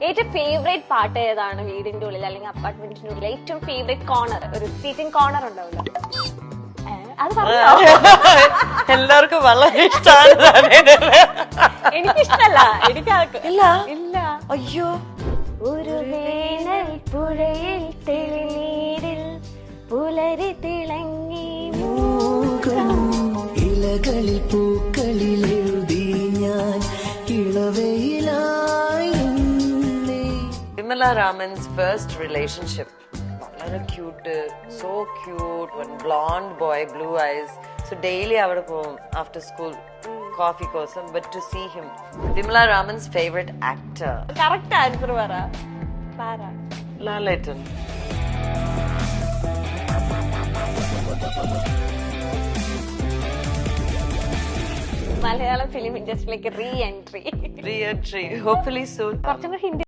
ഏറ്റവും ഫേവറേറ്റ് പാട്ട് ഏതാണ് വീടിന്റെ ഉള്ളിൽ അല്ലെങ്കിൽ അപ്പാർട്ട്മെന്റിന്റെ ഉള്ളിൽ? ഏറ്റവും ഫേവറേറ്റ് കോർണർ, ഒരു സീറ്റിംഗ് കോർണർ ഉണ്ടാവല്ലോ, അത് പറഞ്ഞോ. എല്ലാവർക്കും വളരെ ഇഷ്ടമാണ്. എനിക്കിഷ്ടല്ല, എനിക്ക് ഇല്ല ഇല്ല. അയ്യോ. ഒരു വേനൽ പുഴയിൽ തെളിനീരിൽ പുലരി തിളങ്ങി ഇലകളിൽ പൂക്കളിൽ എഴുതി ഞാൻ ഇളവയിലായി. വിമല രാമൻസ് ഫസ്റ്റ് റിലേഷൻഷിപ്പ് വളരെ cute, so cute, one blonde boy, blue eyes. So daily അവിടെ പോകും ആഫ്റ്റർ സ്കൂൾ കോഫി కోసం. But to see him. Vimala Raman's favourite actor? Correct answer പറ. ലാലേട്ടൻ. മലയാളം ഫിലിം ഇൻഡസ്ട്രിയിലേക്ക് റീ എൻട്രി ഹോപ്പ്ഫുള്ളി സൂൺ. കുറച്ചും കൂടി ഹിന്ദി